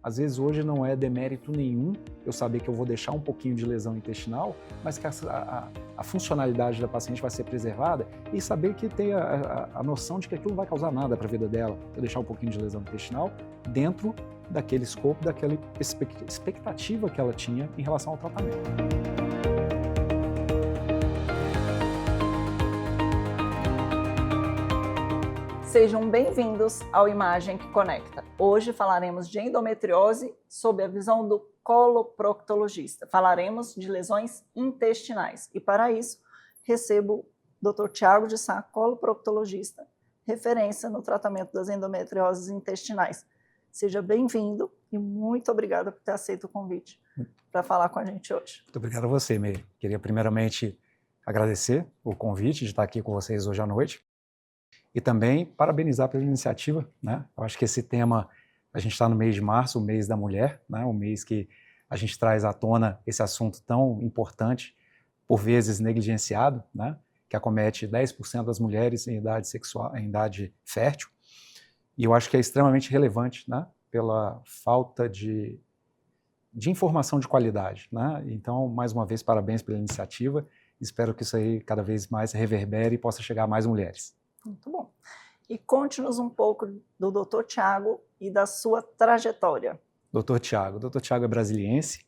Às vezes hoje não é demérito nenhum eu saber que eu vou deixar um pouquinho de lesão intestinal, mas que a funcionalidade da paciente vai ser preservada e saber que tem a noção de que aquilo não vai causar nada para a vida dela, eu deixar um pouquinho de lesão intestinal dentro daquele escopo, daquela expectativa que ela tinha em relação ao tratamento. Sejam bem-vindos ao Imagem que Conecta. Hoje falaremos de endometriose sob a visão do coloproctologista. Falaremos de lesões intestinais e para isso recebo o Dr. Thiago de Sá, coloproctologista, referência no tratamento das endometrioses intestinais. Seja bem-vindo e muito obrigada por ter aceito o convite para falar com a gente hoje. Muito obrigado a você, Meire. Queria primeiramente agradecer o convite de estar aqui com vocês hoje à noite. E também parabenizar pela iniciativa, né? Eu acho que esse tema, a gente está no mês de março, o mês da mulher, né? O mês que a gente traz à tona esse assunto tão importante, por vezes negligenciado, né? Que acomete 10% das mulheres em idade sexual, em idade fértil. E eu acho que é extremamente relevante, né? Pela falta de informação de qualidade, né? Então, mais uma vez, parabéns pela iniciativa. Espero que isso aí cada vez mais reverbere e possa chegar a mais mulheres. Muito bom. E conte-nos um pouco do Dr. Thiago e da sua trajetória. Dr. Thiago é brasiliense,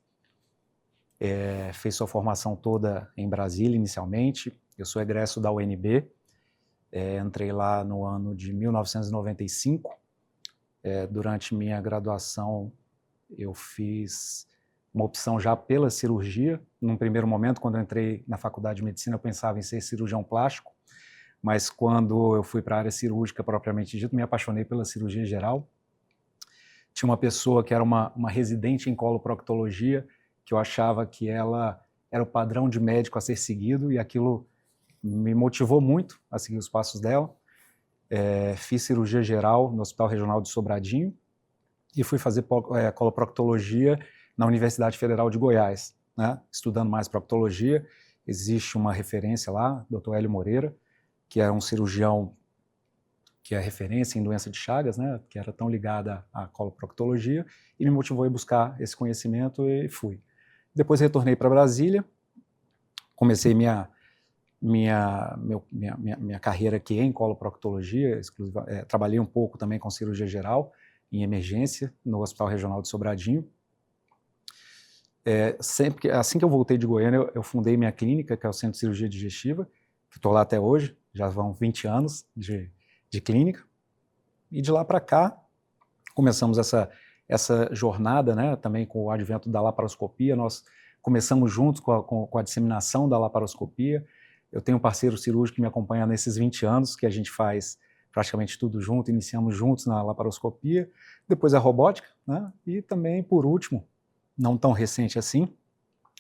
fez sua formação toda em Brasília inicialmente. Eu sou egresso da UNB, entrei lá no ano de 1995. Durante minha graduação eu fiz uma opção já pela cirurgia. Num primeiro momento, quando eu entrei na faculdade de medicina, eu pensava em ser cirurgião plástico. Mas quando eu fui para a área cirúrgica propriamente dito, me apaixonei pela cirurgia geral. Tinha uma pessoa que era uma residente em coloproctologia, que eu achava que ela era o padrão de médico a ser seguido, e aquilo me motivou muito a seguir os passos dela. Fiz cirurgia geral no Hospital Regional de Sobradinho e fui fazer coloproctologia na Universidade Federal de Goiás, né? Estudando mais proctologia. Existe uma referência lá, Dr. Hélio Moreira, que era um cirurgião que é referência em doença de Chagas, né, que era tão ligada à coloproctologia, e me motivou a buscar esse conhecimento e fui. Depois retornei para Brasília, comecei minha carreira aqui em coloproctologia, trabalhei um pouco também com cirurgia geral, em emergência, no Hospital Regional de Sobradinho. Assim que eu voltei de Goiânia, eu fundei minha clínica, que é o Centro de Cirurgia Digestiva, que estou lá até hoje, já vão 20 anos de clínica, e de lá para cá começamos essa jornada, né, também com o advento da laparoscopia. Nós começamos juntos com a disseminação da laparoscopia. Eu tenho um parceiro cirúrgico que me acompanha nesses 20 anos, que a gente faz praticamente tudo junto, iniciamos juntos na laparoscopia, depois a robótica, né, e também, por último, não tão recente assim,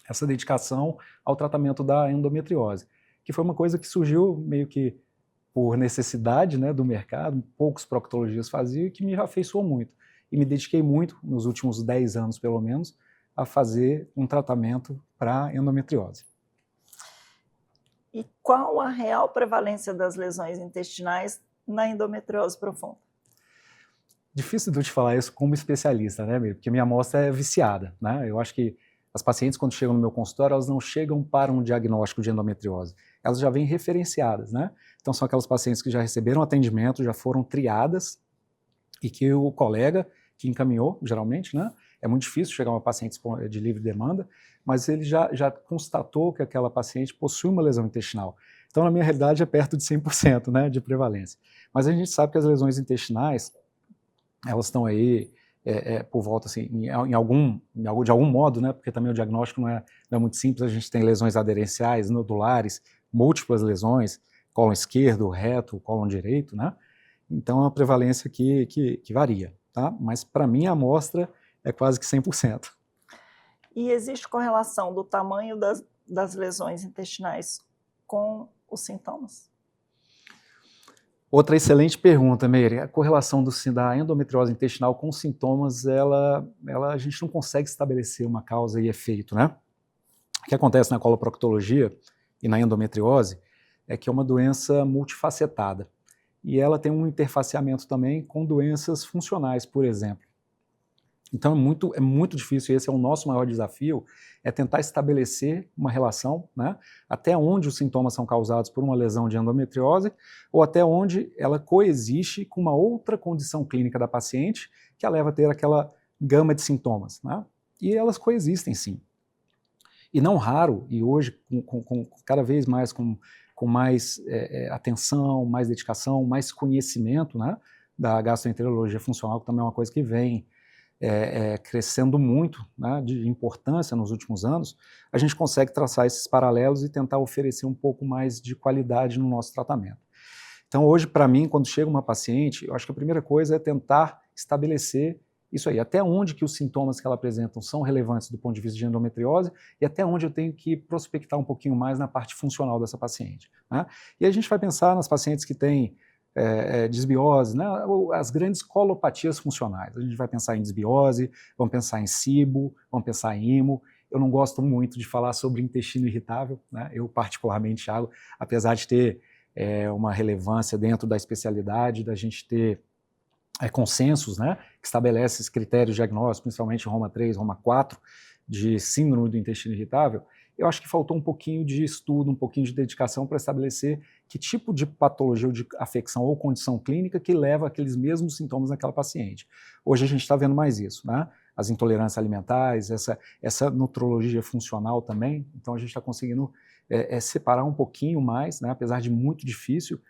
essa dedicação ao tratamento da endometriose, que foi uma coisa que surgiu meio que por necessidade, né, do mercado, poucos proctologistas faziam, e que me afeiçoou muito. E me dediquei muito, nos últimos 10 anos pelo menos, a fazer um tratamento para endometriose. E qual a real prevalência das lesões intestinais na endometriose profunda? Difícil de eu te falar isso como especialista, né, porque minha amostra é viciada, né? Eu acho que as pacientes, quando chegam no meu consultório, elas não chegam para um diagnóstico de endometriose. Elas já vêm referenciadas, né? Então, são aquelas pacientes que já receberam atendimento, já foram triadas, e que o colega que encaminhou, geralmente, né? É muito difícil chegar uma paciente de livre demanda, mas ele já constatou que aquela paciente possui uma lesão intestinal. Então, na minha realidade, é perto de 100%, né, de prevalência. Mas a gente sabe que as lesões intestinais, elas estão aí por volta, assim, de algum modo, né, porque também o diagnóstico não é muito simples. A gente tem lesões aderenciais, nodulares, múltiplas lesões, cólon esquerdo, reto, cólon direito, né? Então é uma prevalência que varia, tá? Mas para mim a amostra é quase que 100%. E existe correlação do tamanho das lesões intestinais com os sintomas? Outra excelente pergunta, Meire. A correlação da endometriose intestinal com sintomas, a gente não consegue estabelecer uma causa e efeito, né? O que acontece na coloproctologia e na endometriose é que é uma doença multifacetada. E ela tem um interfaceamento também com doenças funcionais, por exemplo. Então é muito difícil, e esse é o nosso maior desafio, é tentar estabelecer uma relação, né, até onde os sintomas são causados por uma lesão de endometriose ou até onde ela coexiste com uma outra condição clínica da paciente que a leva a ter aquela gama de sintomas, né? E elas coexistem sim. E não raro, e hoje cada vez mais com mais atenção, mais dedicação, mais conhecimento, né, da gastroenterologia funcional, que também é uma coisa que vem crescendo muito, né, de importância nos últimos anos, a gente consegue traçar esses paralelos e tentar oferecer um pouco mais de qualidade no nosso tratamento. Então hoje, para mim, quando chega uma paciente, eu acho que a primeira coisa é tentar estabelecer isso aí, até onde que os sintomas que ela apresenta são relevantes do ponto de vista de endometriose e até onde eu tenho que prospectar um pouquinho mais na parte funcional dessa paciente, né? E a gente vai pensar nas pacientes que têm desbiose, né, as grandes colopatias funcionais. A gente vai pensar em desbiose, vamos pensar em SIBO, vamos pensar em IMO. Eu não gosto muito de falar sobre intestino irritável, né? Eu particularmente, Thiago, apesar de ter uma relevância dentro da especialidade, da gente ter consensos, né, que estabelece esses critérios diagnósticos, principalmente Roma 3, Roma 4, de síndrome do intestino irritável, eu acho que faltou um pouquinho de estudo, um pouquinho de dedicação para estabelecer que tipo de patologia ou de afecção ou condição clínica que leva aqueles mesmos sintomas naquela paciente. Hoje a gente está vendo mais isso, né? As intolerâncias alimentares, essa nutrologia funcional também, então a gente está conseguindo separar um pouquinho mais, né, apesar de muito difícil,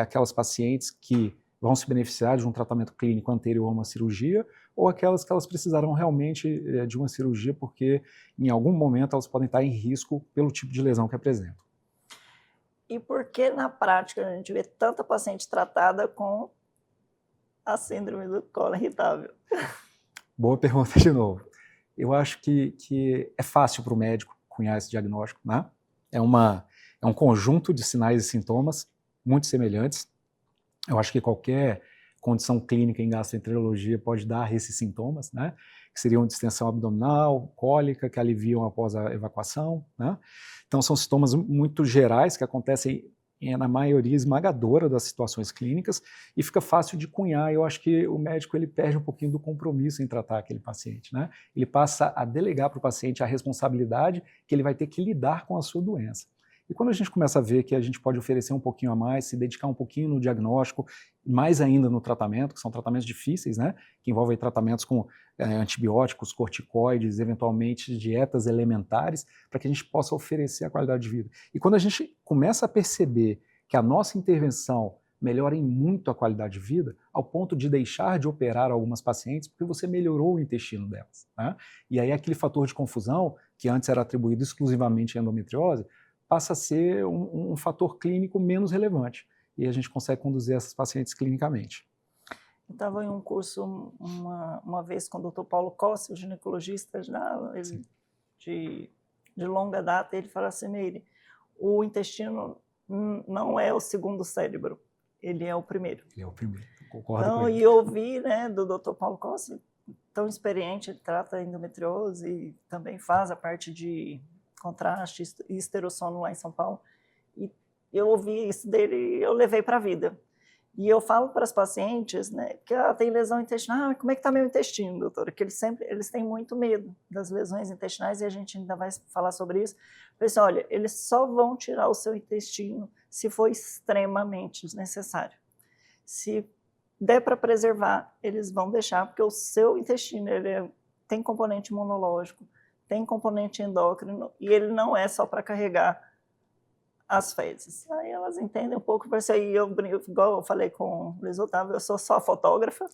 aquelas pacientes que vão se beneficiar de um tratamento clínico anterior a uma cirurgia, ou aquelas que elas precisarão realmente de uma cirurgia porque em algum momento elas podem estar em risco pelo tipo de lesão que apresentam. E por que na prática a gente vê tanta paciente tratada com a síndrome do colo irritável? Boa pergunta de novo. Eu acho que é fácil para o médico cunhar esse diagnóstico, né? É um conjunto de sinais e sintomas muito semelhantes. Eu acho que qualquer condição clínica em gastroenterologia pode dar esses sintomas, né? Que seriam distensão abdominal, cólica, que aliviam após a evacuação, né? Então são sintomas muito gerais que acontecem na maioria esmagadora das situações clínicas e fica fácil de cunhar. Eu acho que o médico ele perde um pouquinho do compromisso em tratar aquele paciente, né? Ele passa a delegar para o paciente a responsabilidade que ele vai ter que lidar com a sua doença. E quando a gente começa a ver que a gente pode oferecer um pouquinho a mais, se dedicar um pouquinho no diagnóstico, mais ainda no tratamento, que são tratamentos difíceis, né, que envolvem tratamentos com antibióticos, corticoides, eventualmente dietas elementares, para que a gente possa oferecer a qualidade de vida. E quando a gente começa a perceber que a nossa intervenção melhora em muito a qualidade de vida, ao ponto de deixar de operar algumas pacientes, porque você melhorou o intestino delas, né? E aí aquele fator de confusão, que antes era atribuído exclusivamente à endometriose, passa a ser um fator clínico menos relevante. E a gente consegue conduzir essas pacientes clinicamente. Eu estava em um curso uma vez com o Dr. Paulo Cossi, o ginecologista de longa data, ele fala assim, Meire, o intestino não é o segundo cérebro, ele é o primeiro. Ele é o primeiro, concordo então, com ele. E eu ouvi, né, do Dr. Paulo Cossi, tão experiente, ele trata endometriose e também faz a parte de contraste e esterossono lá em São Paulo, e eu ouvi isso dele e eu levei para a vida. E eu falo para as pacientes, né, que tem lesão intestinal, como é que está meu intestino, doutora? Que eles têm muito medo das lesões intestinais e a gente ainda vai falar sobre isso. Eu falei assim, olha, eles só vão tirar o seu intestino se for extremamente necessário. Se der para preservar, eles vão deixar, porque o seu intestino tem componente imunológico, tem componente endócrino e ele não é só para carregar as fezes. Aí elas entendem um pouco, por isso aí igual eu falei com o Luiz Otávio, eu sou só fotógrafa,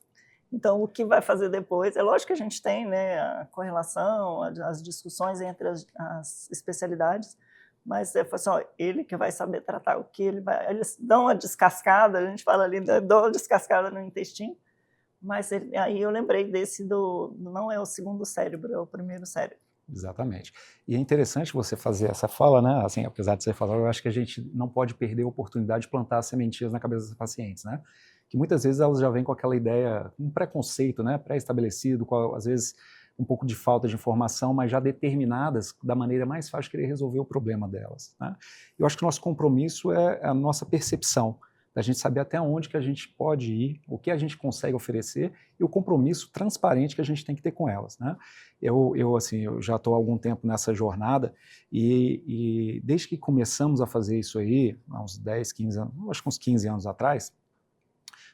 então o que vai fazer depois, é lógico que a gente tem, né, a correlação, as discussões entre as especialidades, mas assim, ó, ele que vai saber tratar o que eles dão uma descascada, a gente fala ali, dão uma descascada no intestino, mas aí eu lembrei desse não é o segundo cérebro, é o primeiro cérebro. Exatamente. E é interessante você fazer essa fala, né? Assim, apesar de você falar, eu acho que a gente não pode perder a oportunidade de plantar as sementinhas na cabeça dos pacientes, né? Que muitas vezes elas já vêm com aquela ideia, um preconceito, né? Pré-estabelecido, às vezes um pouco de falta de informação, mas já determinadas da maneira mais fácil de querer resolver o problema delas, né? Eu acho que o nosso compromisso é a nossa percepção, da gente saber até onde que a gente pode ir, o que a gente consegue oferecer e o compromisso transparente que a gente tem que ter com elas, né? Eu já estou há algum tempo nessa jornada e desde que começamos a fazer isso aí, há uns 10, 15 anos, acho que uns 15 anos atrás,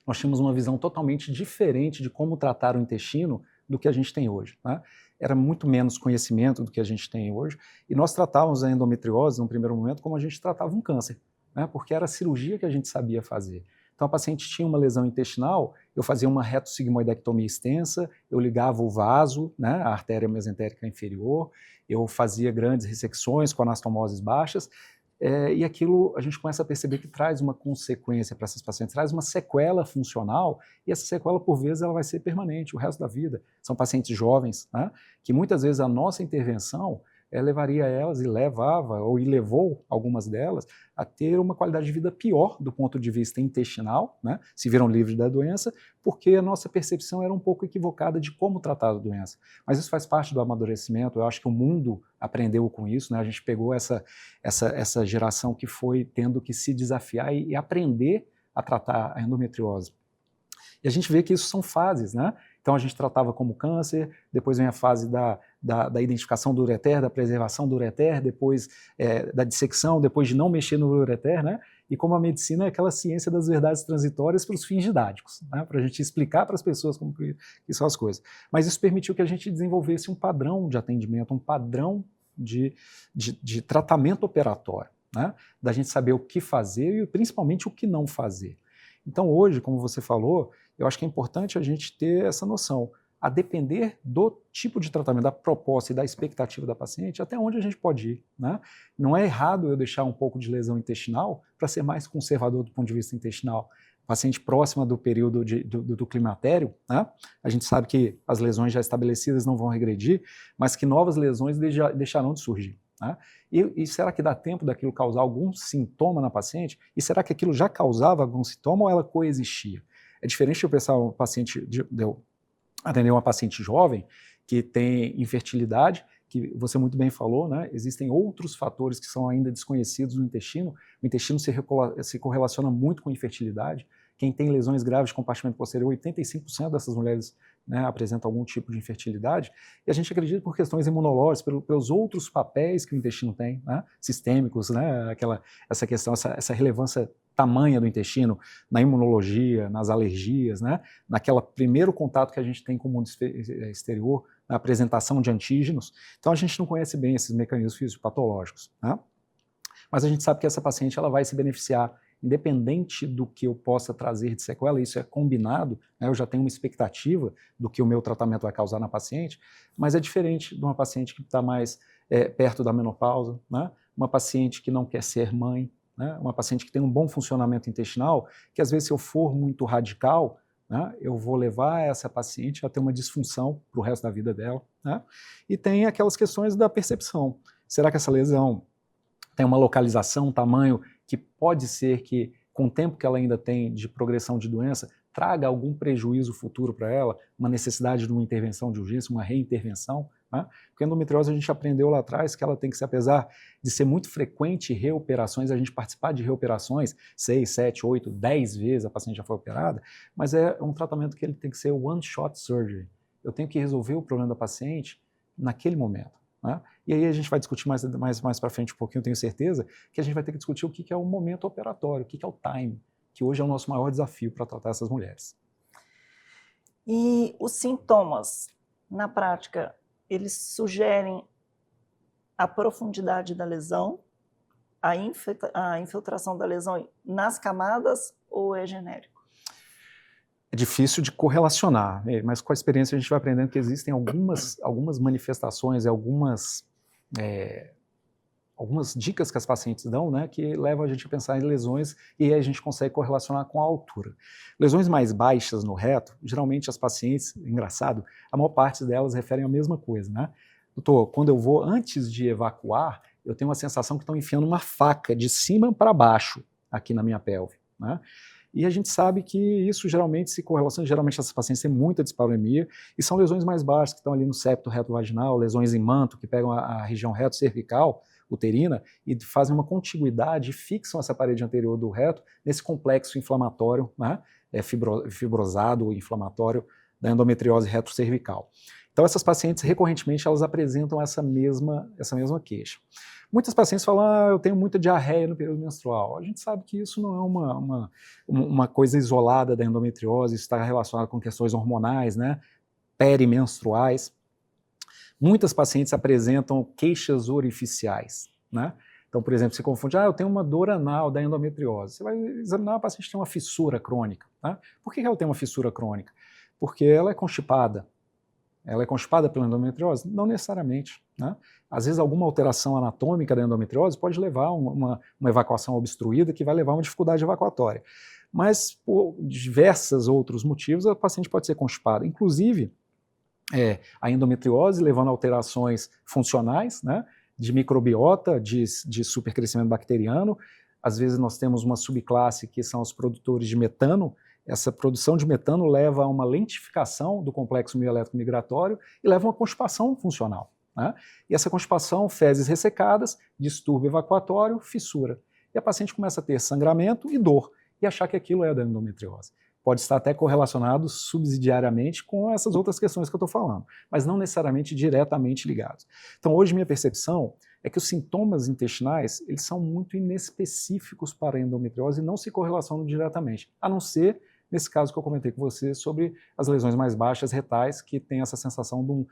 nós tínhamos uma visão totalmente diferente de como tratar o intestino do que a gente tem hoje, né? Era muito menos conhecimento do que a gente tem hoje e nós tratávamos a endometriose, no primeiro momento, como a gente tratava um câncer, né? Porque era a cirurgia que a gente sabia fazer. Então a paciente tinha uma lesão intestinal, eu fazia uma retossigmoidectomia extensa, eu ligava o vaso, né, a artéria mesentérica inferior, eu fazia grandes ressecções com anastomoses baixas, e aquilo a gente começa a perceber que traz uma consequência para essas pacientes, traz uma sequela funcional, e essa sequela, por vezes, ela vai ser permanente o resto da vida. São pacientes jovens, né, que muitas vezes a nossa intervenção levaria elas, e levava, ou levou algumas delas, a ter uma qualidade de vida pior do ponto de vista intestinal, né, se viram livres da doença, porque a nossa percepção era um pouco equivocada de como tratar a doença. Mas isso faz parte do amadurecimento, eu acho que o mundo aprendeu com isso, né, a gente pegou essa geração que foi tendo que se desafiar e aprender a tratar a endometriose. E a gente vê que isso são fases, né? Então a gente tratava como câncer, depois vem a fase da identificação do ureter, da preservação do ureter, depois da dissecção, depois de não mexer no ureter, né? E como a medicina é aquela ciência das verdades transitórias para os fins didáticos, né? Para a gente explicar para as pessoas como que são as coisas. Mas isso permitiu que a gente desenvolvesse um padrão de atendimento, um padrão de tratamento operatório, né? Da gente saber o que fazer e principalmente o que não fazer. Então hoje, como você falou, eu acho que é importante a gente ter essa noção, a depender do tipo de tratamento, da proposta e da expectativa da paciente, até onde a gente pode ir, né? Não é errado eu deixar um pouco de lesão intestinal para ser mais conservador do ponto de vista intestinal. Paciente próxima do período do climatério, né? A gente sabe que as lesões já estabelecidas não vão regredir, mas que novas lesões deixarão de surgir, né? E será que dá tempo daquilo causar algum sintoma na paciente? E será que aquilo já causava algum sintoma ou ela coexistia? É diferente de eu pensar um paciente, atender uma paciente jovem que tem infertilidade, que você muito bem falou, né? Existem outros fatores que são ainda desconhecidos no intestino. O intestino se correlaciona muito com infertilidade. Quem tem lesões graves de compartimento posterior, 85% dessas mulheres, né, apresentam algum tipo de infertilidade, e a gente acredita por questões imunológicas, pelos outros papéis que o intestino tem, né, sistêmicos, né, essa questão, essa relevância tamanha do intestino na imunologia, nas alergias, né, naquele primeiro contato que a gente tem com o mundo exterior, na apresentação de antígenos. Então a gente não conhece bem esses mecanismos fisiopatológicos, né? Mas a gente sabe que essa paciente ela vai se beneficiar independente do que eu possa trazer de sequela, isso é combinado, né, eu já tenho uma expectativa do que o meu tratamento vai causar na paciente, mas é diferente de uma paciente que está mais perto da menopausa, né, uma paciente que não quer ser mãe, né, uma paciente que tem um bom funcionamento intestinal, que às vezes se eu for muito radical, né, eu vou levar essa paciente a ter uma disfunção para o resto da vida dela, né, e tem aquelas questões da percepção. Será que essa lesão tem uma localização, um tamanho que pode ser que, com o tempo que ela ainda tem de progressão de doença, traga algum prejuízo futuro para ela, uma necessidade de uma intervenção de urgência, uma reintervenção, né? Porque a endometriose a gente aprendeu lá atrás que ela tem que ser, apesar de ser muito frequente reoperações, a gente participar de reoperações 6, 7, 8, 10 vezes a paciente já foi operada, mas é um tratamento que ele tem que ser one-shot surgery. Eu tenho que resolver o problema da paciente naquele momento, né? E aí a gente vai discutir mais para frente um pouquinho, tenho certeza, que a gente vai ter que discutir o que é o momento operatório, o que é o time, que hoje é o nosso maior desafio para tratar essas mulheres. E os sintomas, na prática, eles sugerem a profundidade da lesão, a infiltração da lesão nas camadas, ou é genérico? É difícil de correlacionar, mas com a experiência a gente vai aprendendo que existem algumas manifestações, algumas dicas que as pacientes dão, né, que levam a gente a pensar em lesões e aí a gente consegue correlacionar com a altura. Lesões mais baixas no reto, geralmente as pacientes, engraçado, a maior parte delas referem a mesma coisa, né? Doutor, quando eu vou, antes de evacuar, eu tenho uma sensação que estão enfiando uma faca de cima para baixo aqui na minha pelve, né? E a gente sabe que isso geralmente se correlaciona, geralmente essas pacientes têm muita dispareunia e são lesões mais baixas que estão ali no septo reto vaginal, lesões em manto que pegam a região reto cervical, uterina e fazem uma contiguidade e fixam essa parede anterior do reto nesse complexo inflamatório, né, fibrosado ou inflamatório da endometriose retrocervical. Então essas pacientes recorrentemente elas apresentam essa mesma queixa. Muitas pacientes falam, eu tenho muita diarreia no período menstrual. A gente sabe que isso não é uma coisa isolada da endometriose, isso está relacionado com questões hormonais, né, perimenstruais. Muitas pacientes apresentam queixas orificiais, né? Então, por exemplo, você confunde, eu tenho uma dor anal da endometriose. Você vai examinar, a paciente tem uma fissura crônica. Tá? Por que ela tem uma fissura crônica? Porque ela é constipada. Ela é constipada pela endometriose? Não necessariamente. Né? Às vezes, alguma alteração anatômica da endometriose pode levar a uma evacuação obstruída que vai levar a uma dificuldade evacuatória. Mas, por diversos outros motivos, a paciente pode ser constipada. Inclusive, a endometriose levando a alterações funcionais, né, de microbiota, de supercrescimento bacteriano. Às vezes nós temos uma subclasse que são os produtores de metano. Essa produção de metano leva a uma lentificação do complexo mioelétrico migratório e leva a uma constipação funcional. Né? E essa constipação, fezes ressecadas, distúrbio evacuatório, fissura. E a paciente começa a ter sangramento e dor e achar que aquilo é da endometriose. Pode estar até correlacionado subsidiariamente com essas outras questões que eu estou falando, mas não necessariamente diretamente ligados. Então, hoje, minha percepção é que os sintomas intestinais eles são muito inespecíficos para a endometriose e não se correlacionam diretamente, a não ser nesse caso que eu comentei com você sobre as lesões mais baixas retais, que tem essa sensação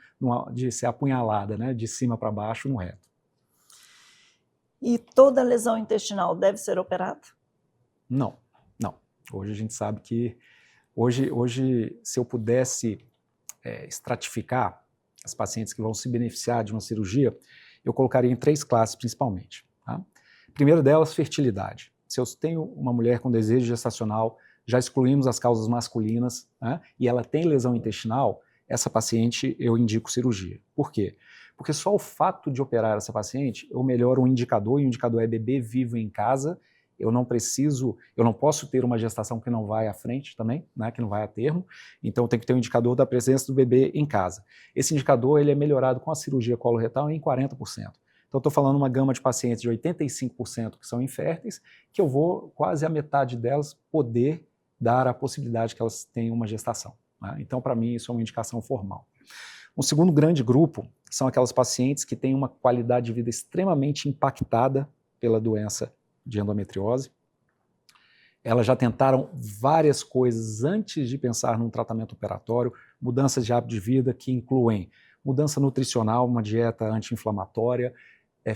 de ser apunhalada, né, de cima para baixo no reto. E toda lesão intestinal deve ser operada? Não. Hoje a gente sabe que, hoje se eu pudesse estratificar as pacientes que vão se beneficiar de uma cirurgia, eu colocaria em 3 classes principalmente. Tá? Primeiro delas, fertilidade. Se eu tenho uma mulher com desejo gestacional, já excluímos as causas masculinas, né, e ela tem lesão intestinal, essa paciente eu indico cirurgia. Por quê? Porque só o fato de operar essa paciente, eu melhoro um indicador, e o indicador é bebê vivo em casa. Eu não posso ter uma gestação que não vai à frente também, né, que não vai a termo, então tem que ter um indicador da presença do bebê em casa. Esse indicador ele é melhorado com a cirurgia coloretal em 40%. Então estou falando uma gama de pacientes de 85% que são inférteis, que eu vou quase a metade delas poder dar a possibilidade que elas tenham uma gestação. Né? Então para mim isso é uma indicação formal. Um segundo grande grupo são aquelas pacientes que têm uma qualidade de vida extremamente impactada pela doença de endometriose. Elas já tentaram várias coisas antes de pensar num tratamento operatório, mudanças de hábito de vida que incluem mudança nutricional, uma dieta anti-inflamatória,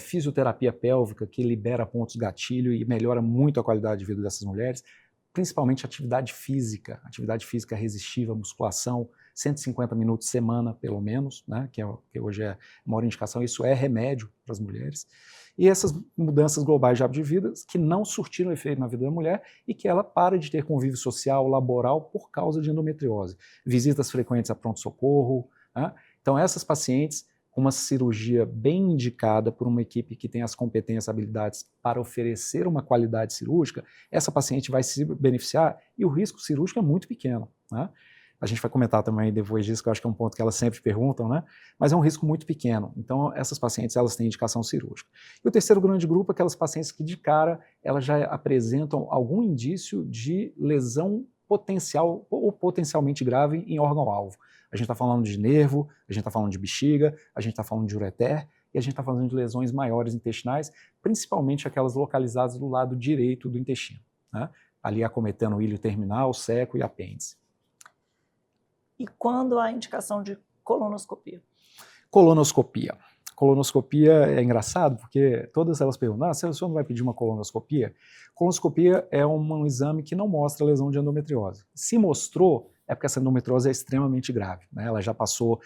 fisioterapia pélvica que libera pontos gatilho e melhora muito a qualidade de vida dessas mulheres, principalmente atividade física resistiva, musculação, 150 minutos semana, pelo menos, né, que hoje é a maior indicação, isso é remédio para as mulheres. E essas mudanças globais de hábito de vida que não surtiram efeito na vida da mulher e que ela para de ter convívio social, laboral, por causa de endometriose. Visitas frequentes a pronto-socorro. Né? Então, essas pacientes com uma cirurgia bem indicada por uma equipe que tem as competências e habilidades para oferecer uma qualidade cirúrgica, essa paciente vai se beneficiar e o risco cirúrgico é muito pequeno. Né? A gente vai comentar também depois disso, que eu acho que é um ponto que elas sempre perguntam, né? Mas é um risco muito pequeno. Então, essas pacientes, elas têm indicação cirúrgica. E o terceiro grande grupo é aquelas pacientes que, de cara, elas já apresentam algum indício de lesão potencial ou potencialmente grave em órgão-alvo. A gente está falando de nervo, a gente está falando de bexiga, a gente está falando de ureter, e a gente está falando de lesões maiores intestinais, principalmente aquelas localizadas do lado direito do intestino, né? Ali acometendo o ilho terminal, seco e apêndice. E quando há indicação de colonoscopia? Colonoscopia. Colonoscopia é engraçado porque todas elas perguntam, se o senhor não vai pedir uma colonoscopia? Colonoscopia é um exame que não mostra lesão de endometriose. Se mostrou, é porque essa endometriose é extremamente grave. Né? Ela já passou,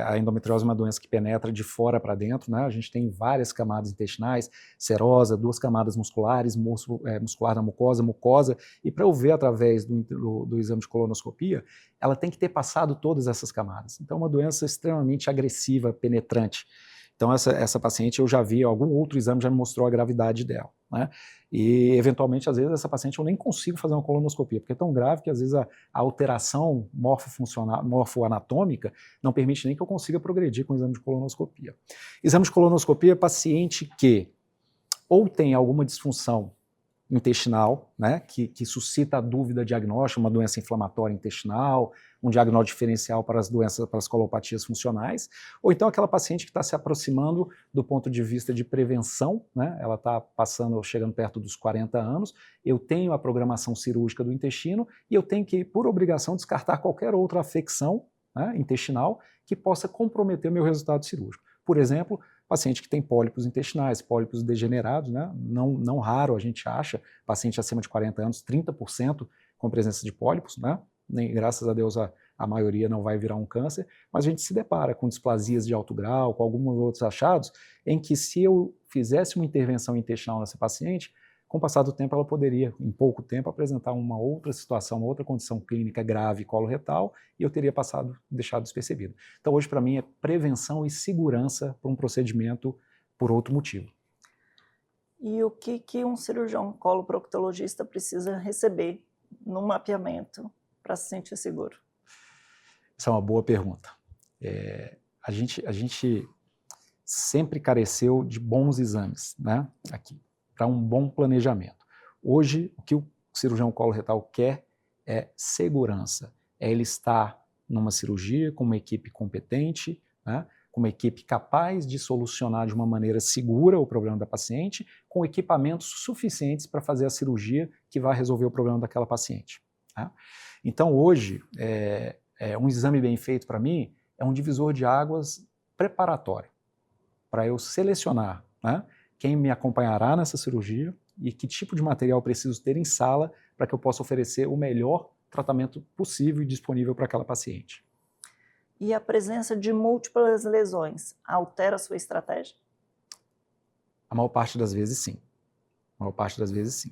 a endometriose é uma doença que penetra de fora para dentro, né? A gente tem várias camadas intestinais, serosa, 2 camadas musculares, muscular na mucosa, e para eu ver através do exame de colonoscopia, ela tem que ter passado todas essas camadas. Então é uma doença extremamente agressiva, penetrante. Então essa paciente eu já vi, algum outro exame já me mostrou a gravidade dela. né? E, eventualmente, às vezes, essa paciente eu nem consigo fazer uma colonoscopia, porque é tão grave que, às vezes, a alteração morfoanatômica não permite nem que eu consiga progredir com o exame de colonoscopia. Exame de colonoscopia é paciente que ou tem alguma disfunção intestinal, né, que suscita a dúvida diagnóstica, uma doença inflamatória intestinal, um diagnóstico diferencial para as doenças, para as colopatias funcionais, ou então aquela paciente que está se aproximando do ponto de vista de prevenção, né, ela está chegando perto dos 40 anos, eu tenho a programação cirúrgica do intestino e eu tenho que, por obrigação, descartar qualquer outra afecção, né, intestinal que possa comprometer o meu resultado cirúrgico. Por exemplo, paciente que tem pólipos intestinais, pólipos degenerados, né? Não raro a gente acha, paciente acima de 40 anos, 30% com presença de pólipos, né? Nem, graças a Deus a maioria não vai virar um câncer, mas a gente se depara com displasias de alto grau, com alguns outros achados, em que se eu fizesse uma intervenção intestinal nessa paciente, com o passar do tempo ela poderia, em pouco tempo, apresentar uma outra situação, uma outra condição clínica grave coloretal e eu teria deixado despercebido. Então hoje para mim é prevenção e segurança para um procedimento por outro motivo. E o que um cirurgião coloproctologista precisa receber no mapeamento para se sentir seguro? Essa é uma boa pergunta. A gente sempre careceu de bons exames, né, aqui, para um bom planejamento. Hoje, o que o cirurgião coloretal quer é segurança, é ele estar numa cirurgia com uma equipe competente, né, com uma equipe capaz de solucionar de uma maneira segura o problema da paciente, com equipamentos suficientes para fazer a cirurgia que vai resolver o problema daquela paciente. Tá? Então, hoje, um exame bem feito para mim é um divisor de águas preparatório, para eu selecionar, né, quem me acompanhará nessa cirurgia e que tipo de material preciso ter em sala para que eu possa oferecer o melhor tratamento possível e disponível para aquela paciente. E a presença de múltiplas lesões altera a sua estratégia? A maior parte das vezes, sim. A maior parte das vezes, sim.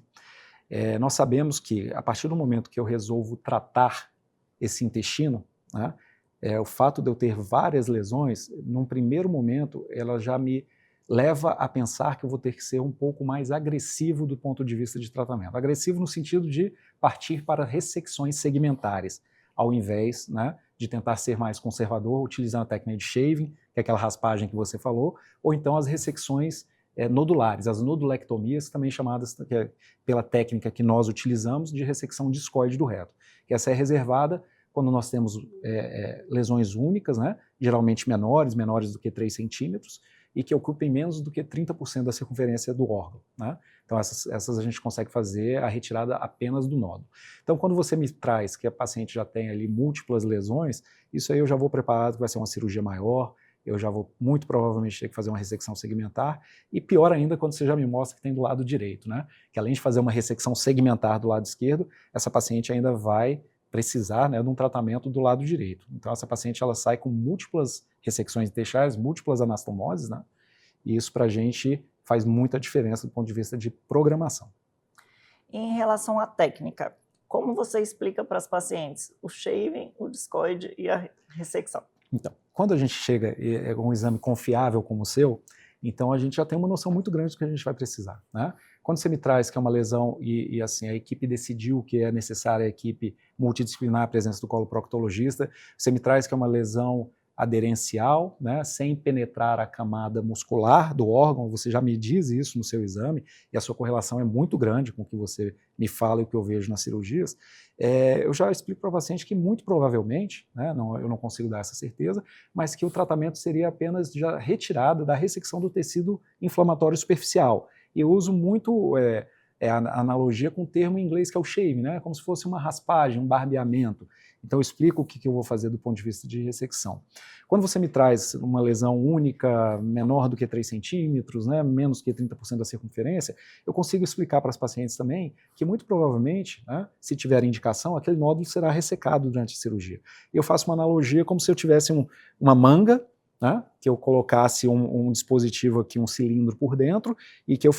Nós sabemos que, a partir do momento que eu resolvo tratar esse intestino, né, o fato de eu ter várias lesões, num primeiro momento, ela já me leva a pensar que eu vou ter que ser um pouco mais agressivo do ponto de vista de tratamento. Agressivo no sentido de partir para ressecções segmentares, ao invés, né, de tentar ser mais conservador, utilizando a técnica de shaving, que é aquela raspagem que você falou, ou então as ressecções nodulares, as nodulectomias, também chamadas, pela técnica que nós utilizamos, de ressecção discoide do reto. Que essa é reservada quando nós temos lesões únicas, né, geralmente menores do que 3 centímetros, e que ocupem menos do que 30% da circunferência do órgão, né? Então essas a gente consegue fazer a retirada apenas do nódulo. Então quando você me traz que a paciente já tem ali múltiplas lesões, isso aí eu já vou preparado que vai ser uma cirurgia maior, eu já vou muito provavelmente ter que fazer uma ressecção segmentar, e pior ainda quando você já me mostra que tem do lado direito, né? Que além de fazer uma ressecção segmentar do lado esquerdo, essa paciente ainda vai precisar, né, de um tratamento do lado direito. Então essa paciente ela sai com múltiplas ressecções intestinais, múltiplas anastomoses, né? E isso para a gente faz muita diferença do ponto de vista de programação. Em relação à técnica, como você explica para as pacientes o shaving, o discoide e a ressecção? Então, quando a gente chega com um exame confiável como o seu, então a gente já tem uma noção muito grande do que a gente vai precisar, né? Quando você me traz que é uma lesão e assim, a equipe decidiu que é necessária a equipe multidisciplinar, a presença do coloproctologista, você me traz que é uma lesão aderencial, né, sem penetrar a camada muscular do órgão, você já me diz isso no seu exame, e a sua correlação é muito grande com o que você me fala e o que eu vejo nas cirurgias, eu já explico para o paciente que muito provavelmente, né, eu não consigo dar essa certeza, mas que o tratamento seria apenas já retirada da ressecção do tecido inflamatório superficial. E eu uso muito a analogia com o termo em inglês que é o shaving, né, como se fosse uma raspagem, um barbeamento. Então eu explico o que eu vou fazer do ponto de vista de ressecção. Quando você me traz uma lesão única, menor do que 3 centímetros, né, menos que 30% da circunferência, eu consigo explicar para as pacientes também que muito provavelmente, né, se tiver indicação, aquele nódulo será ressecado durante a cirurgia. Eu faço uma analogia como se eu tivesse uma manga, né, que eu colocasse um dispositivo aqui, um cilindro por dentro, e que eu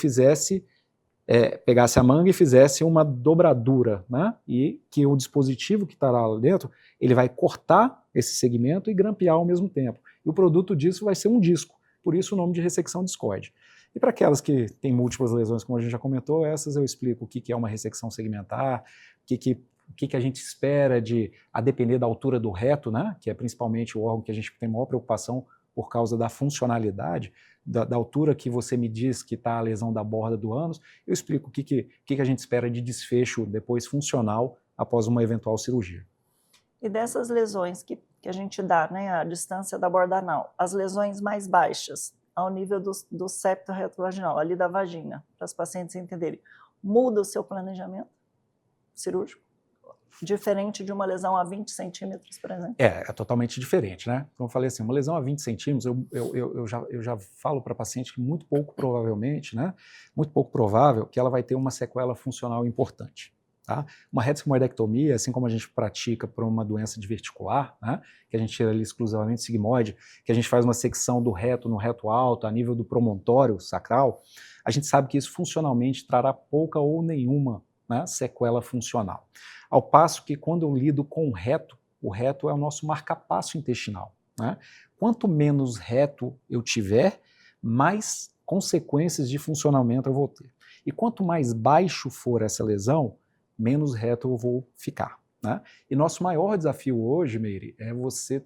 pegasse a manga e fizesse uma dobradura, né? E que o dispositivo que está lá dentro, ele vai cortar esse segmento e grampear ao mesmo tempo. E o produto disso vai ser um disco, por isso o nome de ressecção discoide. E para aquelas que têm múltiplas lesões, como a gente já comentou, essas eu explico o que é uma ressecção segmentar, o que a gente espera a depender da altura do reto, né, que é principalmente o órgão que a gente tem maior preocupação por causa da funcionalidade, da altura que você me diz que está a lesão da borda do ânus, eu explico o que a gente espera de desfecho depois funcional após uma eventual cirurgia. E dessas lesões que a gente dá, né, a distância da borda anal, as lesões mais baixas, ao nível do septo retrovaginal, ali da vagina, para os pacientes entenderem, muda o seu planejamento cirúrgico? Diferente de uma lesão a 20 centímetros, por exemplo? É totalmente diferente, né? Como eu falei assim, uma lesão a 20 centímetros, eu já falo para paciente que muito pouco provavelmente, né? Muito pouco provável que ela vai ter uma sequela funcional importante. Tá? Uma retossigmoidectomia, assim como a gente pratica por uma doença diverticular, né, que a gente tira ali exclusivamente sigmoide, que a gente faz uma secção do reto no reto alto, a nível do promontório sacral, a gente sabe que isso funcionalmente trará pouca ou nenhuma, né, sequela funcional. Ao passo que quando eu lido com o reto é o nosso marcapasso intestinal. Né? Quanto menos reto eu tiver, mais consequências de funcionamento eu vou ter. E quanto mais baixo for essa lesão, menos reto eu vou ficar. Né? E nosso maior desafio hoje, Meire, é você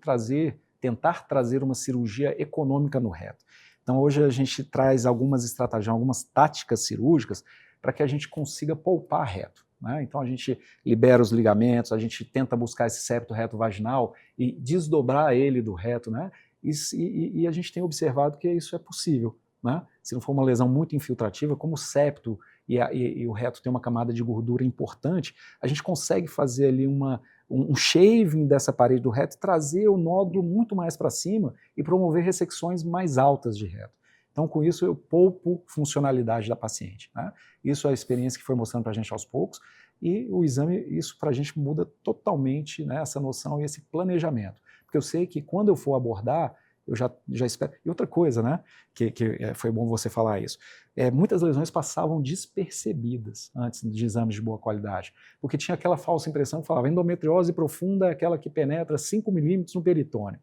tentar trazer uma cirurgia econômica no reto. Então hoje a gente traz algumas estratégias, algumas táticas cirúrgicas para que a gente consiga poupar reto. Né? Então a gente libera os ligamentos, a gente tenta buscar esse septo reto vaginal e desdobrar ele do reto, né? E a gente tem observado que isso é possível. Né? Se não for uma lesão muito infiltrativa, como o septo e o reto tem uma camada de gordura importante, a gente consegue fazer ali um shaving dessa parede do reto, trazer o nódulo muito mais para cima e promover ressecções mais altas de reto. Então, com isso, eu poupo funcionalidade da paciente. Né? Isso é a experiência que foi mostrando para a gente aos poucos, e o exame, isso para a gente muda totalmente, né, essa noção e esse planejamento. Porque eu sei que quando eu for abordar, eu já espero. E outra coisa, né, que foi bom você falar isso, muitas lesões passavam despercebidas antes de exames de boa qualidade, porque tinha aquela falsa impressão que falava endometriose profunda é aquela que penetra 5 milímetros no peritônio.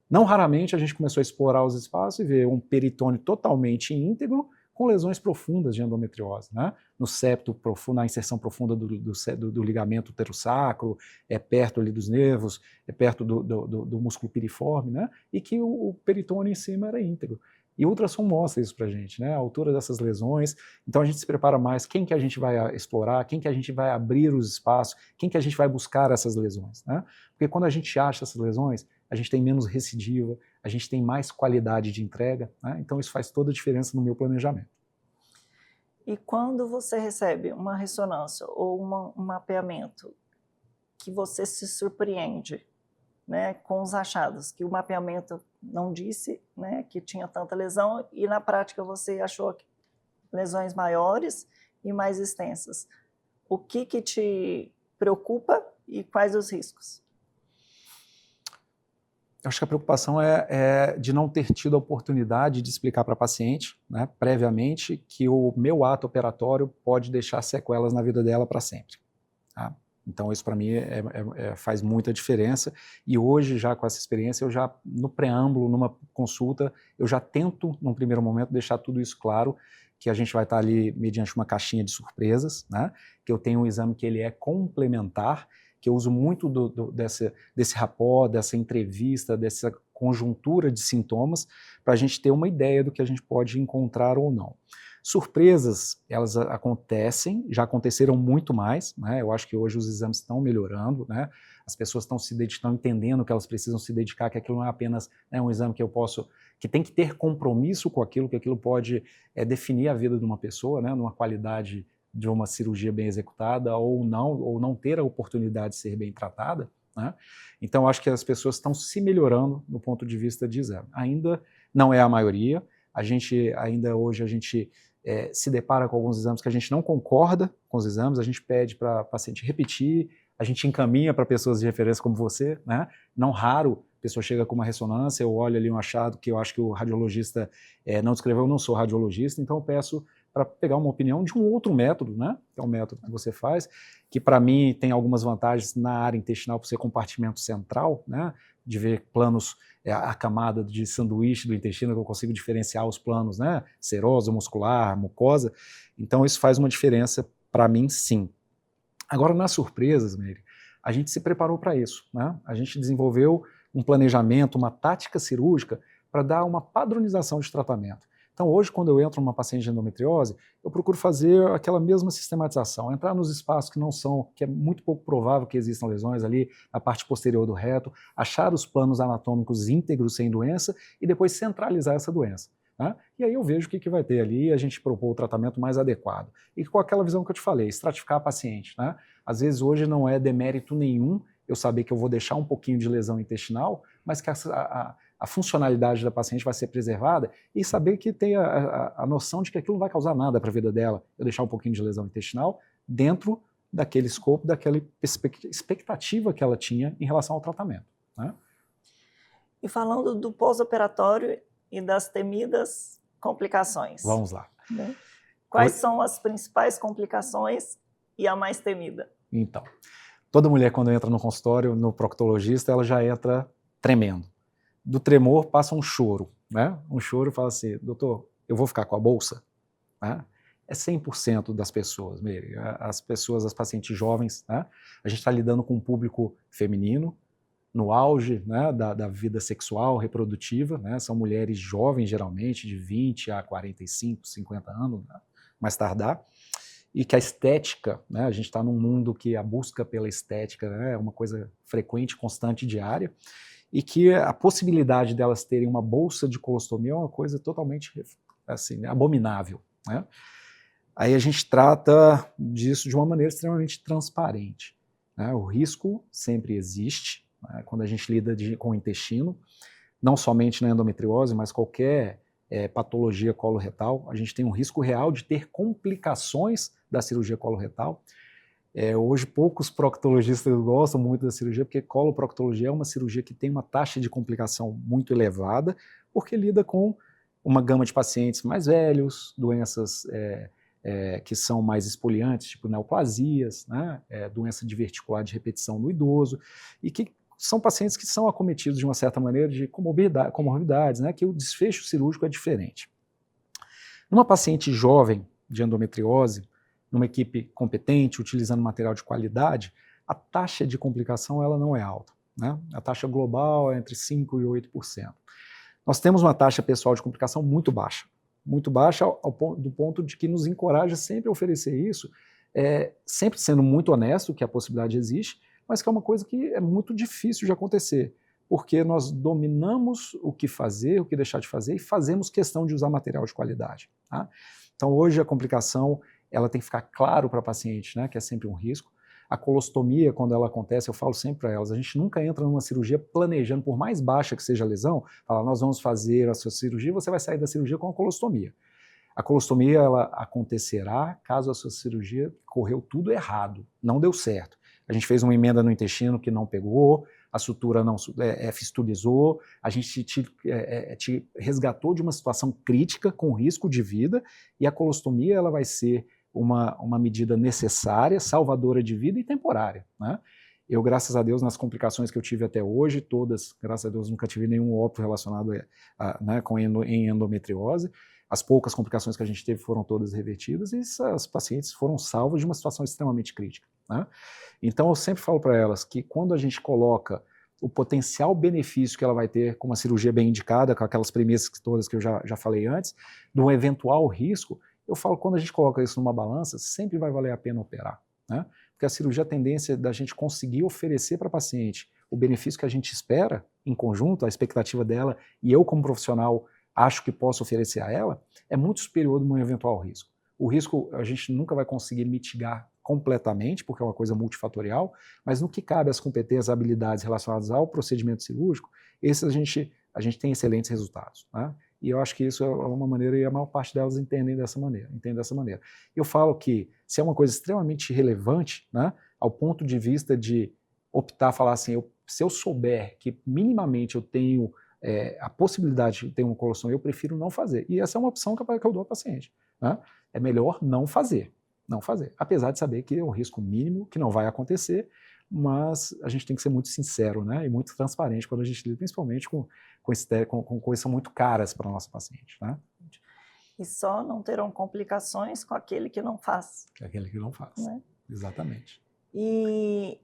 Não raramente a gente começou a explorar os espaços e ver um peritônio totalmente íntegro com lesões profundas de endometriose, né? No septo profundo, na inserção profunda do ligamento uterosacro, perto ali dos nervos, perto do músculo piriforme, né? E que o peritônio em cima era íntegro. E o ultrassom mostra isso pra gente, né? A altura dessas lesões. Então a gente se prepara mais, quem que a gente vai explorar, quem que a gente vai abrir os espaços, quem que a gente vai buscar essas lesões, né? Porque quando a gente acha essas lesões, a gente tem menos recidiva, a gente tem mais qualidade de entrega, né? Então isso faz toda a diferença no meu planejamento. E quando você recebe uma ressonância ou um mapeamento que você se surpreende, né, com os achados, que o mapeamento não disse, né, que tinha tanta lesão e na prática você achou lesões maiores e mais extensas, o que te preocupa e quais os riscos? Eu acho que a preocupação é de não ter tido a oportunidade de explicar para a paciente, né, previamente, que o meu ato operatório pode deixar sequelas na vida dela para sempre. Tá? Então isso para mim faz muita diferença, e hoje já com essa experiência, eu já no preâmbulo, numa consulta, eu já tento, num primeiro momento, deixar tudo isso claro, que a gente vai estar ali mediante uma caixinha de surpresas, né, que eu tenho um exame que ele é complementar, que eu uso muito desse rapport, dessa entrevista, dessa conjuntura de sintomas, para a gente ter uma ideia do que a gente pode encontrar ou não. Surpresas, elas acontecem, já aconteceram muito mais, né? Eu acho que hoje os exames estão melhorando, né? As pessoas estão entendendo que elas precisam se dedicar, que aquilo não é apenas, né, um exame que tem que ter compromisso com aquilo, que aquilo pode definir a vida de uma pessoa, né, numa qualidade de uma cirurgia bem executada ou não ter a oportunidade de ser bem tratada. Né? Então, acho que as pessoas estão se melhorando no ponto de vista de exame. Ainda não é a maioria, hoje a gente se depara com alguns exames que a gente não concorda com os exames, a gente pede para a paciente repetir, a gente encaminha para pessoas de referência como você, né? Não raro, a pessoa chega com uma ressonância, eu olho ali um achado que eu acho que o radiologista não descreveu, eu não sou radiologista, então eu peço para pegar uma opinião de um outro método, né? Que é um método que você faz, que para mim tem algumas vantagens na área intestinal por ser compartimento central, né? de ver planos, a camada de sanduíche do intestino, que eu consigo diferenciar os planos, né? Serosa, muscular, mucosa. Então isso faz uma diferença para mim, sim. Agora, nas surpresas, Meire, a gente se preparou para isso, né? A gente desenvolveu um planejamento, uma tática cirúrgica para dar uma padronização de tratamento. Então, hoje, quando eu entro numa paciente de endometriose, eu procuro fazer aquela mesma sistematização, entrar nos espaços que é muito pouco provável que existam lesões ali, na parte posterior do reto, achar os planos anatômicos íntegros sem doença e depois centralizar essa doença. Né? E aí eu vejo o que vai ter ali e a gente propor o tratamento mais adequado. E com aquela visão que eu te falei, estratificar a paciente. Né? Às vezes hoje não é demérito nenhum eu saber que eu vou deixar um pouquinho de lesão intestinal, mas que a funcionalidade da paciente vai ser preservada e saber que tem a noção de que aquilo não vai causar nada para a vida dela, eu deixar um pouquinho de lesão intestinal dentro daquele escopo, daquela expectativa que ela tinha em relação ao tratamento. Né? E falando do pós-operatório e das temidas complicações. Vamos lá. Né? Quais são as principais complicações e a mais temida? Então, toda mulher quando entra no consultório, no proctologista, ela já entra tremendo. Do tremor passa um choro, né? Um choro e fala assim, doutor, eu vou ficar com a bolsa? Né? É 100% das pessoas, Meire. As pacientes jovens, né? A gente está lidando com um público feminino, no auge, né, da vida sexual, reprodutiva, né? São mulheres jovens, geralmente, de 20 a 45, 50 anos, né? Mais tardar. E que a estética, né, a gente está num mundo que a busca pela estética, né, é uma coisa frequente, constante, diária, e que a possibilidade delas terem uma bolsa de colostomia é uma coisa totalmente assim, abominável. Né? Aí a gente trata disso de uma maneira extremamente transparente. Né? O risco sempre existe, né, quando a gente lida com o intestino, não somente na endometriose, mas qualquer patologia coloretal, a gente tem um risco real de ter complicações da cirurgia coloretal. Hoje poucos proctologistas gostam muito da cirurgia, porque coloproctologia é uma cirurgia que tem uma taxa de complicação muito elevada, porque lida com uma gama de pacientes mais velhos, doenças que são mais expoliantes, tipo neoplasias, né, doença diverticular de repetição no idoso, e que são pacientes que são acometidos de uma certa maneira de comorbidades, né, que o desfecho cirúrgico é diferente. Numa paciente jovem de endometriose, numa equipe competente, utilizando material de qualidade, a taxa de complicação ela não é alta. Né? A taxa global é entre 5% e 8%. Nós temos uma taxa pessoal de complicação muito baixa do ponto de que nos encoraja sempre a oferecer isso, sempre sendo muito honesto que a possibilidade existe, mas que é uma coisa que é muito difícil de acontecer, porque nós dominamos o que fazer, o que deixar de fazer e fazemos questão de usar material de qualidade. Tá? Então hoje a complicação ela tem que ficar claro para a paciente, né, que é sempre um risco. A colostomia, quando ela acontece, eu falo sempre para elas, a gente nunca entra numa cirurgia planejando, por mais baixa que seja a lesão, fala, nós vamos fazer a sua cirurgia, você vai sair da cirurgia com a colostomia. A colostomia ela acontecerá caso a sua cirurgia correu tudo errado, não deu certo. A gente fez uma emenda no intestino que não pegou, a sutura não fistulizou, a gente te resgatou de uma situação crítica com risco de vida e a colostomia ela vai ser uma medida necessária, salvadora de vida e temporária. Né? Eu, graças a Deus, nas complicações que eu tive até hoje, todas, graças a Deus, nunca tive nenhum óbito relacionado em endometriose. As poucas complicações que a gente teve foram todas revertidas e as pacientes foram salvas de uma situação extremamente crítica. Né? Então, eu sempre falo para elas que quando a gente coloca o potencial benefício que ela vai ter com uma cirurgia bem indicada, com aquelas premissas todas que eu já falei antes, de um eventual risco, eu falo que quando a gente coloca isso numa balança, sempre vai valer a pena operar. Né? Porque a cirurgia, a tendência da gente conseguir oferecer para a paciente o benefício que a gente espera, em conjunto, a expectativa dela, e eu como profissional acho que posso oferecer a ela, é muito superior do meu eventual risco. O risco a gente nunca vai conseguir mitigar completamente, porque é uma coisa multifatorial, mas no que cabe às competências, habilidades relacionadas ao procedimento cirúrgico, esses a gente tem excelentes resultados. Né? E eu acho que isso é uma maneira, e a maior parte delas entende dessa maneira. Eu falo que se é uma coisa extremamente relevante, né, ao ponto de vista de optar, falar assim, se eu souber que minimamente eu tenho a possibilidade de ter uma colostomia, eu prefiro não fazer. E essa é uma opção que eu dou ao paciente. Né? É melhor não fazer, apesar de saber que é um risco mínimo, que não vai acontecer, mas a gente tem que ser muito sincero, né, e muito transparente quando a gente lida, principalmente com coisas que são muito caras para a nossa paciente, né? E só não terão complicações com aquele que não faz. Que é aquele que não faz, né? Exatamente. E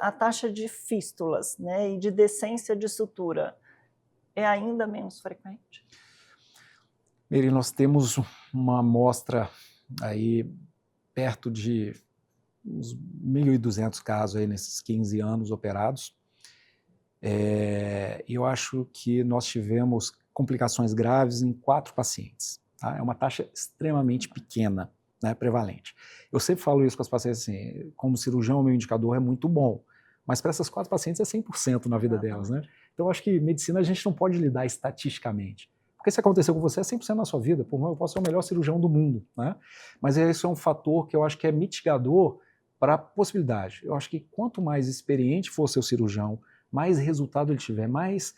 a taxa de fístulas, né, e de decência de sutura é ainda menos frequente? Meire, nós temos uma amostra aí perto de uns 1.200 casos aí nesses 15 anos operados. E eu acho que nós tivemos complicações graves em 4 pacientes. Tá? É uma taxa extremamente pequena, né, prevalente. Eu sempre falo isso com as pacientes assim, como cirurgião, o meu indicador é muito bom, mas para essas 4 pacientes é 100% na vida delas, né? Então eu acho que medicina a gente não pode lidar estatisticamente. Porque se aconteceu com você, é 100% na sua vida. Por mim, eu posso ser o melhor cirurgião do mundo, né? Mas isso é um fator que eu acho que é mitigador para a possibilidade. Eu acho que quanto mais experiente for seu cirurgião, mais resultado ele tiver, mais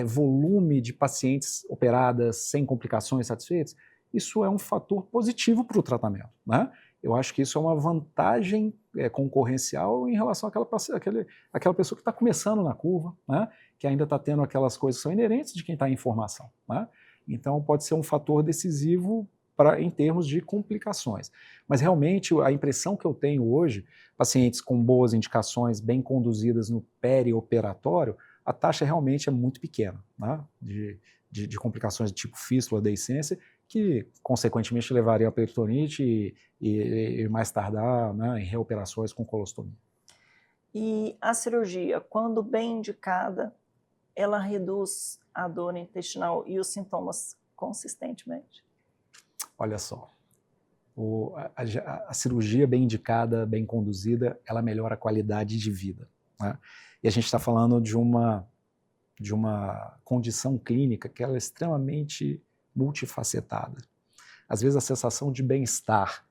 volume de pacientes operadas sem complicações satisfeitas, isso é um fator positivo para o tratamento, né? Eu acho que isso é uma vantagem concorrencial em relação àquela pessoa que está começando na curva, né? Que ainda está tendo aquelas coisas que são inerentes de quem está em formação, né? Então pode ser um fator decisivo em termos de complicações. Mas realmente a impressão que eu tenho hoje, pacientes com boas indicações, bem conduzidas no perioperatório, a taxa realmente é muito pequena, né? de complicações de tipo fístula, deiscência, que consequentemente levaria a peritonite e mais tardar, né, em reoperações com colostomia. E a cirurgia, quando bem indicada, ela reduz a dor intestinal e os sintomas consistentemente? Olha só, a cirurgia bem indicada, bem conduzida, ela melhora a qualidade de vida, né? E a gente está falando de uma condição clínica que ela é extremamente multifacetada. Às vezes a sensação de bem-estar,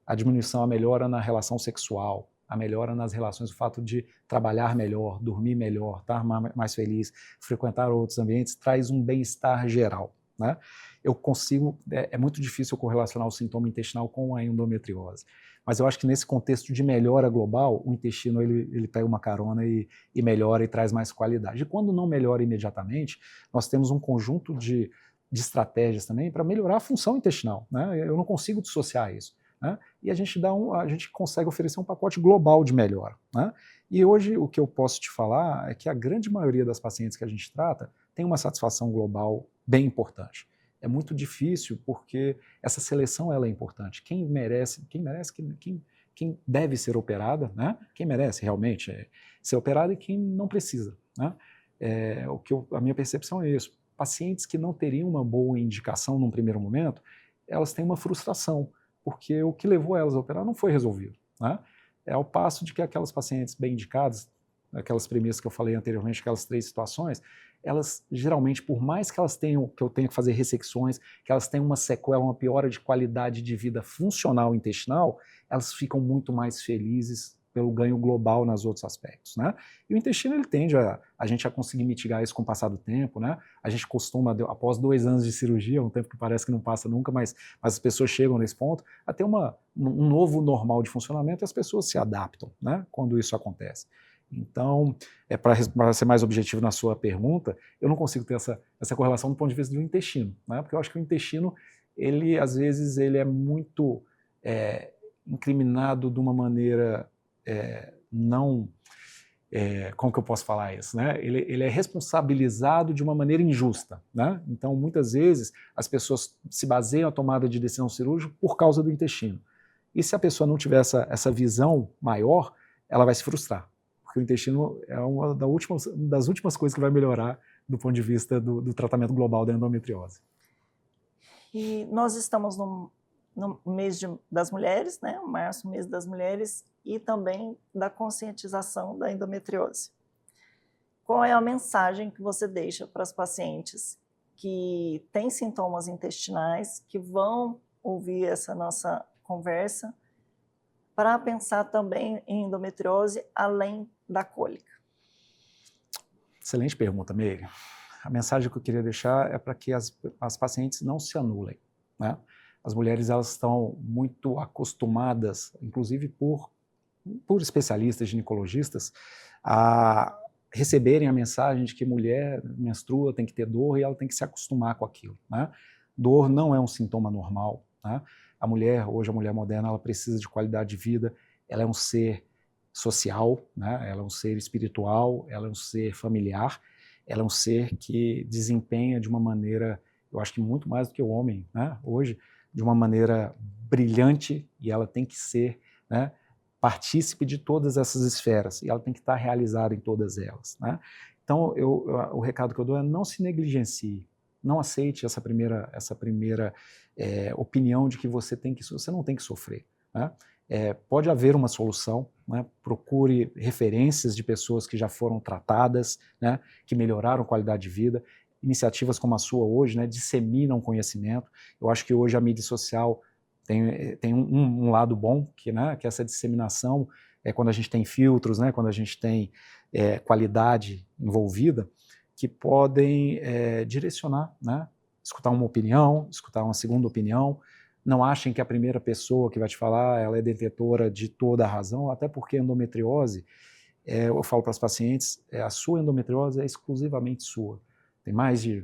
a diminuição, a melhora na relação sexual, a melhora nas relações, o fato de trabalhar melhor, dormir melhor, estar mais feliz, frequentar outros ambientes, traz um bem-estar geral, né? Eu consigo, é muito difícil correlacionar o sintoma intestinal com a endometriose, mas eu acho que nesse contexto de melhora global, o intestino ele pega uma carona e melhora e traz mais qualidade. E quando não melhora imediatamente, nós temos um conjunto de estratégias também para melhorar a função intestinal, né? Eu não consigo dissociar isso, né? E a gente consegue oferecer um pacote global de melhora, né? E hoje o que eu posso te falar é que a grande maioria das pacientes que a gente trata tem uma satisfação global bem importante. É muito difícil porque essa seleção ela é importante. Quem deve ser operada, né? Quem merece realmente ser operada e quem não precisa, né? A minha percepção é isso. Pacientes que não teriam uma boa indicação num primeiro momento, elas têm uma frustração, porque o que levou elas a operar não foi resolvido, né? Ao passo de que aquelas pacientes bem indicadas, aquelas premissas que eu falei anteriormente, aquelas 3 situações, elas geralmente, por mais que eu tenha que fazer ressecções, que elas tenham uma sequela, uma piora de qualidade de vida funcional intestinal, elas ficam muito mais felizes pelo ganho global nos outros aspectos, né? E o intestino ele tende a gente a conseguir mitigar isso com o passar do tempo, né? A gente costuma, após 2 anos de cirurgia, um tempo que parece que não passa nunca, mas as pessoas chegam nesse ponto, a ter um novo normal de funcionamento e as pessoas se adaptam, né? Quando isso acontece. Então, para ser mais objetivo na sua pergunta, eu não consigo ter essa correlação do ponto de vista do intestino, né? Porque eu acho que o intestino, às vezes, ele é muito incriminado de uma maneira como que eu posso falar isso, né? Ele é responsabilizado de uma maneira injusta, né? Então, muitas vezes, as pessoas se baseiam a tomada de decisão cirúrgica por causa do intestino. E se a pessoa não tiver essa visão maior, ela vai se frustrar. Porque o intestino é uma das últimas coisas que vai melhorar do ponto de vista do tratamento global da endometriose. E nós estamos no mês das mulheres, né? O março, mês das mulheres, e também da conscientização da endometriose. Qual é a mensagem que você deixa para as pacientes que têm sintomas intestinais, que vão ouvir essa nossa conversa, para pensar também em endometriose além da cólica? Excelente pergunta, Meire. A mensagem que eu queria deixar é para que as pacientes não se anulem, né? As mulheres elas estão muito acostumadas, inclusive por por especialistas, ginecologistas, a receberem a mensagem de que mulher menstrua, tem que ter dor e ela tem que se acostumar com aquilo, né? Dor não é um sintoma normal, né? Hoje a mulher moderna, ela precisa de qualidade de vida, ela é um ser social, né? Ela é um ser espiritual, ela é um ser familiar, ela é um ser que desempenha de uma maneira, eu acho que muito mais do que o homem, né? Hoje, de uma maneira brilhante, e ela tem que ser, né, partícipe de todas essas esferas, e ela tem que estar realizada em todas elas, né? Então, o recado que eu dou é: não se negligencie, não aceite essa primeira opinião de que você não tem que sofrer, né? Pode haver uma solução, né? Procure referências de pessoas que já foram tratadas, né? Que melhoraram a qualidade de vida. Iniciativas como a sua hoje, né? Disseminam conhecimento. Eu acho que hoje a mídia social tem um lado bom, né? Que essa disseminação, quando a gente tem filtros, né? Quando a gente tem qualidade envolvida, que podem direcionar, né? Escutar uma opinião, escutar uma segunda opinião. Não achem que a primeira pessoa que vai te falar, ela é detentora de toda a razão, até porque a endometriose, eu falo para as pacientes, a sua endometriose é exclusivamente sua. Tem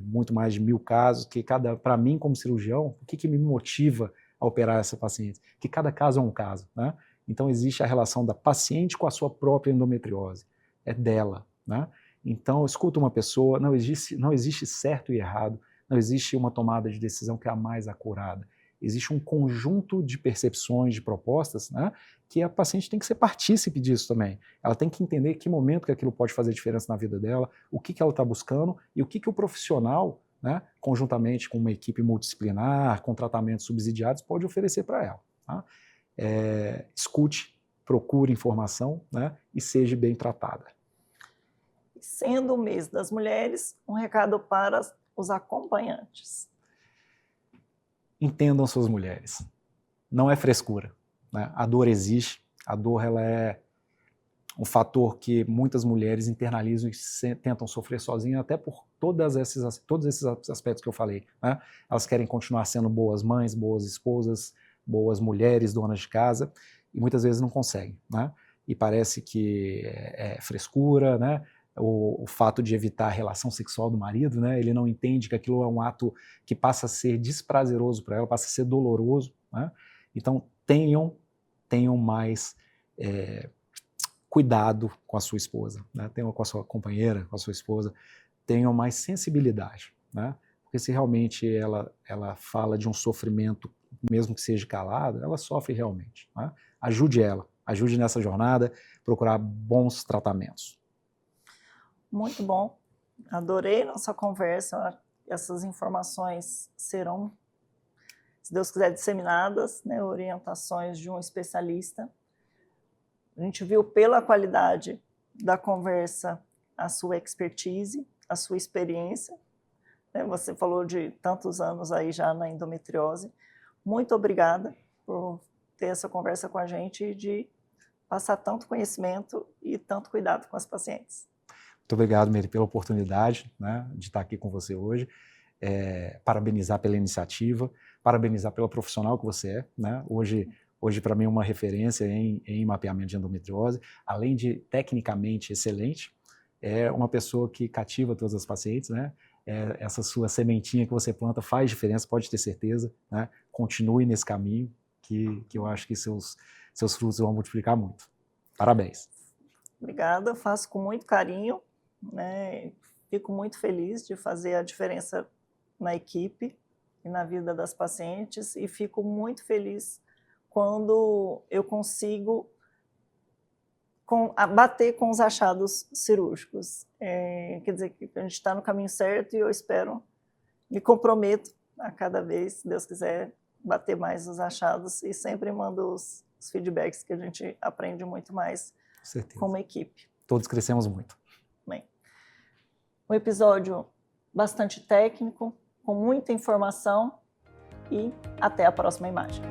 muito mais de 1000 casos, que para mim como cirurgião, o que me motiva a operar essa paciente? Que cada caso é um caso, né? Então existe a relação da paciente com a sua própria endometriose, é dela, né? Então escuta uma pessoa, não existe certo e errado, não existe uma tomada de decisão que é a mais acurada. Existe um conjunto de percepções, de propostas, né, que a paciente tem que ser partícipe disso também. Ela tem que entender que momento que aquilo pode fazer diferença na vida dela, o que ela está buscando e o que o profissional, né, conjuntamente com uma equipe multidisciplinar, com tratamentos subsidiados, pode oferecer para ela. Tá? Escute, procure informação, né, e seja bem tratada. Sendo o mês das mulheres, um recado para os acompanhantes. Entendam suas mulheres. Não é frescura, né? A dor existe, a dor ela é um fator que muitas mulheres internalizam e tentam sofrer sozinhas, até por todos esses aspectos que eu falei, né? Elas querem continuar sendo boas mães, boas esposas, boas mulheres, donas de casa, e muitas vezes não conseguem, né? E parece que é frescura, né? O fato de evitar a relação sexual do marido, né? Ele não entende que aquilo é um ato que passa a ser desprazeroso para ela, passa a ser doloroso, né? Então tenham mais cuidado com a sua esposa, né? Tenham com a sua companheira, com a sua esposa, tenham mais sensibilidade, né? Porque se realmente ela fala de um sofrimento, mesmo que seja calado, ela sofre realmente, né? Ajude nessa jornada, procurar bons tratamentos. Muito bom, adorei nossa conversa, essas informações serão, se Deus quiser, disseminadas, né, orientações de um especialista. A gente viu pela qualidade da conversa a sua expertise, a sua experiência, né, você falou de tantos anos aí já na endometriose. Muito obrigada por ter essa conversa com a gente e de passar tanto conhecimento e tanto cuidado com as pacientes. Muito obrigado, Meire, pela oportunidade, né, de estar aqui com você hoje. Parabenizar pela iniciativa, parabenizar pela profissional que você é, né? Hoje para mim é uma referência em mapeamento de endometriose, além de tecnicamente excelente, é uma pessoa que cativa todas as pacientes, né? Essa sua sementinha que você planta faz diferença, pode ter certeza, né? Continue nesse caminho que eu acho que seus frutos vão multiplicar muito. Parabéns. Obrigada, faço com muito carinho, né? Fico muito feliz de fazer a diferença na equipe e na vida das pacientes, e fico muito feliz quando eu consigo bater com os achados cirúrgicos. Quer dizer que a gente está no caminho certo e eu espero, me comprometo a cada vez, se Deus quiser, bater mais os achados, e sempre mando os feedbacks que a gente aprende muito mais como equipe. Todos crescemos muito. Bem, um episódio bastante técnico, com muita informação, e até a próxima imagem.